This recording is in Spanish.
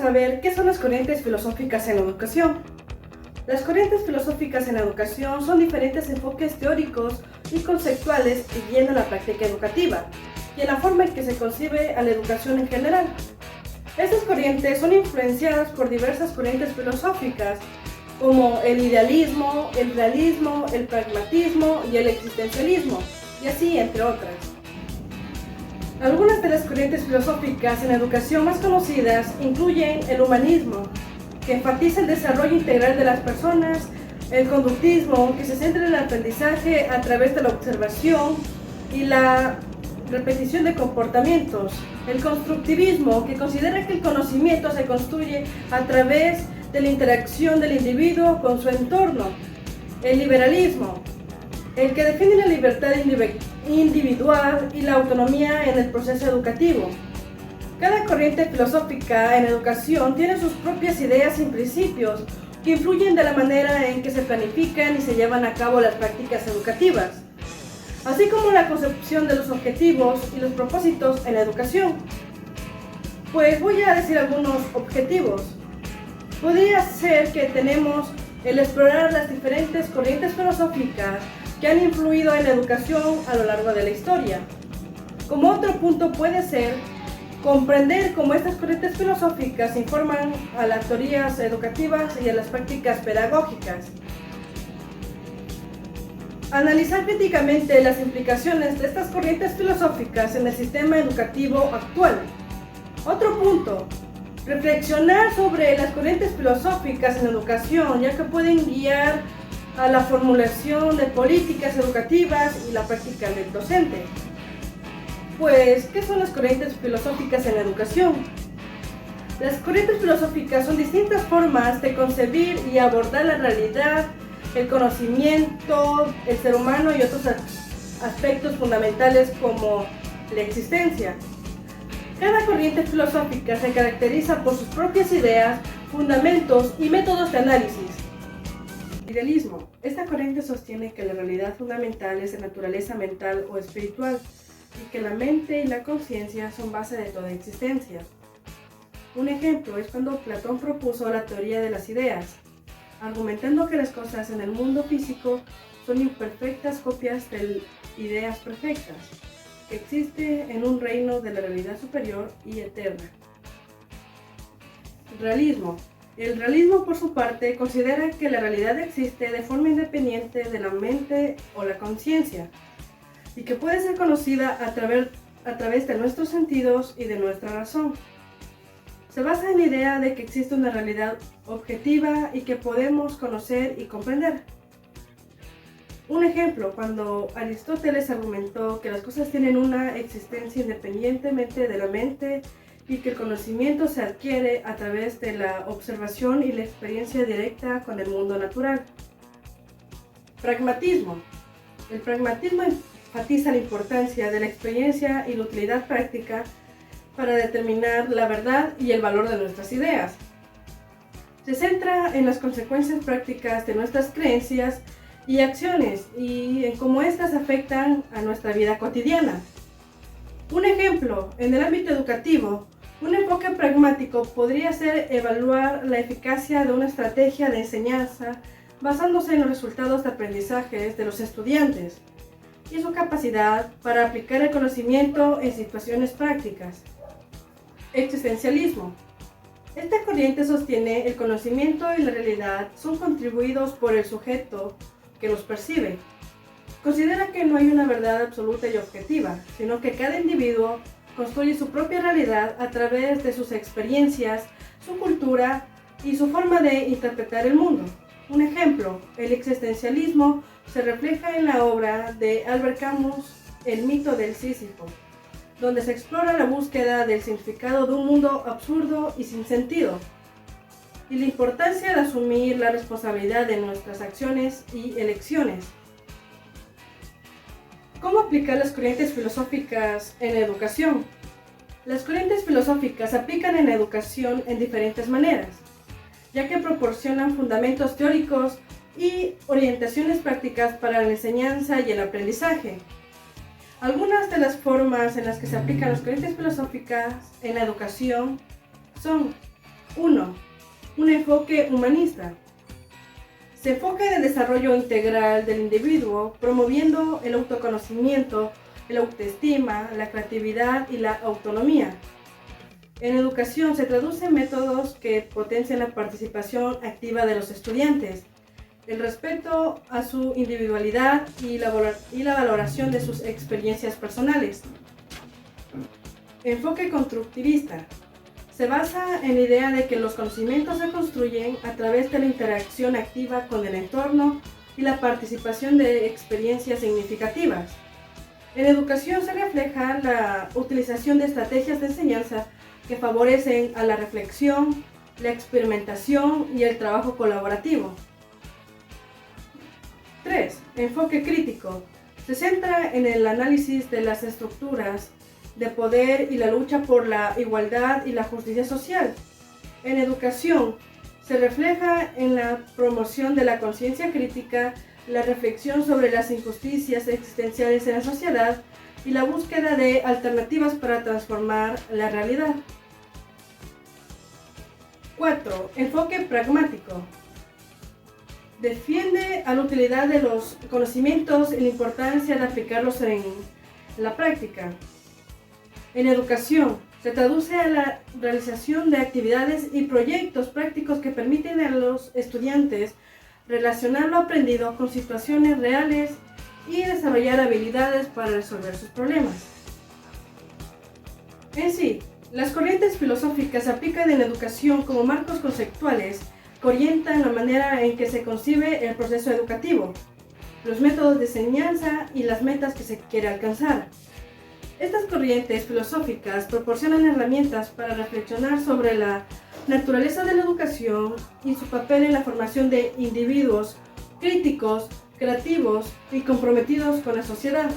a ver qué son las corrientes filosóficas en la educación. Las corrientes filosóficas en la educación son diferentes enfoques teóricos y conceptuales que guían a la práctica educativa y en la forma en que se concibe a la educación en general. Estas corrientes son influenciadas por diversas corrientes filosóficas como el idealismo, el realismo, el pragmatismo y el existencialismo, y así entre otras. Algunas de las corrientes filosóficas en la educación más conocidas incluyen el humanismo, que enfatiza el desarrollo integral de las personas, el conductismo, que se centra en el aprendizaje a través de la observación y la repetición de comportamientos, el constructivismo, que considera que el conocimiento se construye a través de la interacción del individuo con su entorno, el liberalismo, el que defiende la libertad individual y la autonomía en el proceso educativo. Cada corriente filosófica en educación tiene sus propias ideas y principios que influyen de la manera en que se planifican y se llevan a cabo las prácticas educativas, así como la concepción de los objetivos y los propósitos en la educación. Pues voy a decir algunos objetivos. Podría ser que tenemos el explorar las diferentes corrientes filosóficas que han influido en la educación a lo largo de la historia. Como otro punto puede ser comprender cómo estas corrientes filosóficas informan a las teorías educativas y a las prácticas pedagógicas. Analizar críticamente las implicaciones de estas corrientes filosóficas en el sistema educativo actual. Otro punto, reflexionar sobre las corrientes filosóficas en educación, ya que pueden guiar a la formulación de políticas educativas y la práctica del docente. Pues, ¿qué son las corrientes filosóficas en la educación? Las corrientes filosóficas son distintas formas de concebir y abordar la realidad, el conocimiento, el ser humano y otros aspectos fundamentales como la existencia. Cada corriente filosófica se caracteriza por sus propias ideas, fundamentos y métodos de análisis. Idealismo. Esta corriente sostiene que la realidad fundamental es de naturaleza mental o espiritual y que la mente y la conciencia son base de toda existencia. Un ejemplo es cuando Platón propuso la teoría de las ideas, argumentando que las cosas en el mundo físico son imperfectas copias de ideas perfectas, que existe en un reino de la realidad superior y eterna. Realismo. El realismo, por su parte, considera que la realidad existe de forma independiente de la mente o la conciencia y que puede ser conocida a través de nuestros sentidos y de nuestra razón. Se basa en la idea de que existe una realidad objetiva y que podemos conocer y comprender. Un ejemplo, cuando Aristóteles argumentó que las cosas tienen una existencia independientemente de la mente y que el conocimiento se adquiere a través de la observación y la experiencia directa con el mundo natural. Pragmatismo. El pragmatismo enfatiza la importancia de la experiencia y la utilidad práctica para determinar la verdad y el valor de nuestras ideas. Se centra en las consecuencias prácticas de nuestras creencias y acciones y en cómo éstas afectan a nuestra vida cotidiana. Un ejemplo, en el ámbito educativo, un enfoque pragmático podría ser evaluar la eficacia de una estrategia de enseñanza basándose en los resultados de aprendizaje de los estudiantes y su capacidad para aplicar el conocimiento en situaciones prácticas. Existencialismo. Esta corriente sostiene el conocimiento y la realidad son contribuidos por el sujeto que los percibe. Considera que no hay una verdad absoluta y objetiva, sino que cada individuo construye su propia realidad a través de sus experiencias, su cultura y su forma de interpretar el mundo. Un ejemplo, el existencialismo se refleja en la obra de Albert Camus, El mito del Sísifo, donde se explora la búsqueda del significado de un mundo absurdo y sin sentido, y la importancia de asumir la responsabilidad de nuestras acciones y elecciones. ¿Cómo aplicar las corrientes filosóficas en la educación? Las corrientes filosóficas se aplican en la educación en diferentes maneras, ya que proporcionan fundamentos teóricos y orientaciones prácticas para la enseñanza y el aprendizaje. Algunas de las formas en las que se aplican las corrientes filosóficas en la educación son 1. Un enfoque humanista. Se enfoca en el desarrollo integral del individuo, promoviendo el autoconocimiento, la autoestima, la creatividad y la autonomía. En educación se traduce en métodos que potencian la participación activa de los estudiantes, el respeto a su individualidad y la valoración de sus experiencias personales. Enfoque constructivista. Se basa en la idea de que los conocimientos se construyen a través de la interacción activa con el entorno y la participación de experiencias significativas. En educación se refleja la utilización de estrategias de enseñanza que favorecen a la reflexión, la experimentación y el trabajo colaborativo. 3. Enfoque crítico. Se centra en el análisis de las estructuras de poder y la lucha por la igualdad y la justicia social. En educación se refleja en la promoción de la conciencia crítica, la reflexión sobre las injusticias existenciales en la sociedad y la búsqueda de alternativas para transformar la realidad. 4. Enfoque pragmático. Defiende a la utilidad de los conocimientos y la importancia de aplicarlos en la práctica. En educación, se traduce a la realización de actividades y proyectos prácticos que permiten a los estudiantes relacionar lo aprendido con situaciones reales y desarrollar habilidades para resolver sus problemas. En sí, las corrientes filosóficas se aplican en la educación como marcos conceptuales que orientan la manera en que se concibe el proceso educativo, los métodos de enseñanza y las metas que se quiere alcanzar. Estas corrientes filosóficas proporcionan herramientas para reflexionar sobre la naturaleza de la educación y su papel en la formación de individuos críticos, creativos y comprometidos con la sociedad.